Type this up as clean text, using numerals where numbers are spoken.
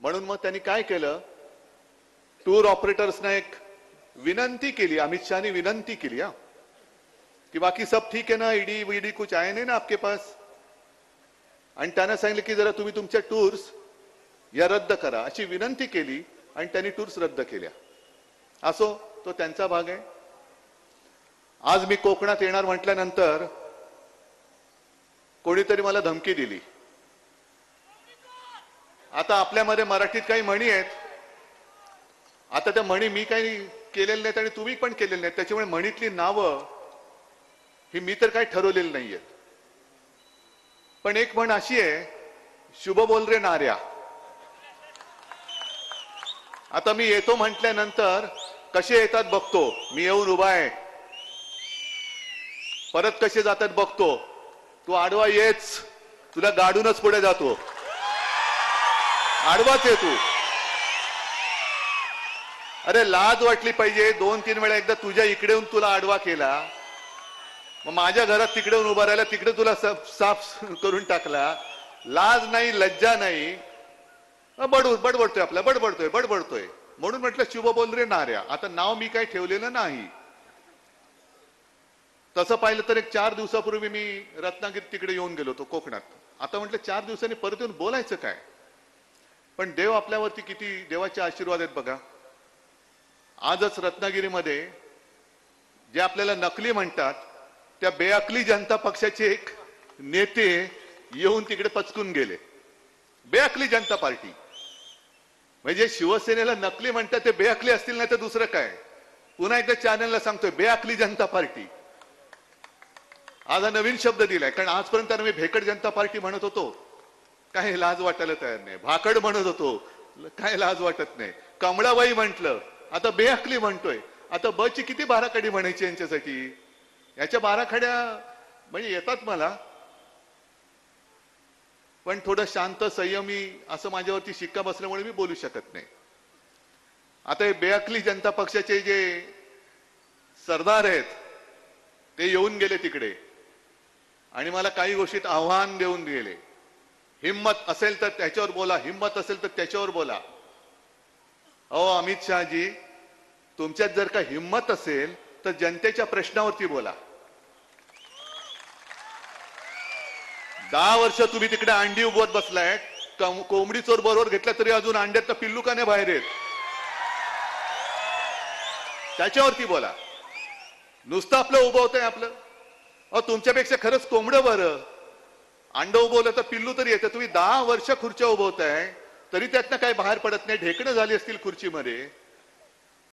म्हणून मग त्यांनी काय केलं, टूर ऑपरेटर्सना एक विनंती केली, अमित शहानी विनंती केली कि बाकी सब ठीक है ना, ईडी वीडी कुछ आए नहीं ना आपके पास, आणि त्यांना सांगितलं की जरा तुम्ही तुमच्या टूर्स या रद्द करा अशी विनंती केली आणि त्यांनी टूर्स रद्द केल्या. असो, तो त्यांचा भाग आहे. आज मी कोकणात येणार म्हटल्यानंतर कोणीतरी मला धमकी दिली. आता आपल्यामध्ये मराठीत काही म्हणी आहेत, आता त्या म्हणी मी काही केलेल्या नाहीत आणि तुम्ही पण केलेल्या नाहीत, त्याच्यामुळे म्हणीतली नावं ही मी तर काही ठरवलेली नाहीयेत. पण एक म्हण अशी आहे, शुभ बोल रे नार्या. आता मी येतो म्हटल्यानंतर कसे येतात बघतो, मी येऊन उभा आहे, परत कसे जातात बघतो, तू आडवा येच, तुला गाडूनच पुढे जातो, आडवाच आहे तू. अरे लाज वाटली पाहिजे, 2-3 वेळा एकदा तुझ्या इकडे येऊन तुला आडवा केला, मग माझ्या घरात तिकडे उभा राहिला, तिकडे तुला साफ करून टाकला, लाज नाही, लज्जा नाही, बडबडतोय आपला, बडबडतोय. म्हणून म्हटलं शुभ बोल रे नार्या. आता नाव मी काही ठेवलेलं नाही. तसं पाहिलं तर एक 4 दिवसापूर्वी मी रत्नागिरी तिकडे येऊन गेलो होतो कोकणात. आता म्हटलं 4 दिवसांनी परत येऊन बोलायचं काय, पण देव आपल्यावरती किती देवाचे आशीर्वाद आहेत बघा. आजच रत्नागिरीमध्ये जे आपल्याला नकली म्हणतात, त्या बेअकली जनता पक्षाचे एक नेते येऊन तिकडे पचकून गेले. बेअकली जनता पार्टी म्हणजे शिवसेनेला नकली म्हणतात ते बेअकली असतील, नाही तर दुसरं काय. पुन्हा एकदा चॅनलला सांगतोय, बेअकली जनता पार्टी. आज हा नवीन शब्द दिलाय, कारण आजपर्यंत मी भेकड जनता पार्टी म्हणत होतो, काय लाज वाटायला तयार नाही. भाकड म्हणत होतो, काय लाज वाटत नाही. कमळाबाई म्हटलं, आता बेअकली म्हणतोय. आता बची किती बाराखडी म्हणायची यांच्यासाठी, याच्या बाराखड्या म्हणजे येतात मला, पण थोडं शांत संयमी असं माझ्यावरती शिक्का बसल्यामुळे मी बोलू शकत नाही. आता हे बेअकली जनता पक्षाचे जे सरदार आहेत ते येऊन गेले तिकडे आणि मला काही गोष्टीत आव्हान देऊन गेले. हिम्मत असेल तर त्याच्यावर बोला, हिम्मत असेल तर त्याच्यावर बोला. अहो अमित शहाजी, तुमच्यात जर का हिम्मत असेल तर जनतेच्या प्रश्नावरती बोला. 10 वर्ष तुम्ही तिकडे अंडी उभवत बसलाय, कोंबडी चोर बरोबर घेतला तरी अजून अंड्यात पिल्लू का नाही बाहेर येत, त्याच्यावरती बोला. नुसतं आपलं उभवतंय आपलं. अहो तुमच्यापेक्षा खरंच कोंबडं बरं, अंड उभवलं तर पिल्लू तरी येतं. तुम्ही 10 वर्ष खुर्च्या उभवताय तरी त्यातनं काही बाहेर पडत नाही. ढेकणं झाली असतील खुर्चीमध्ये.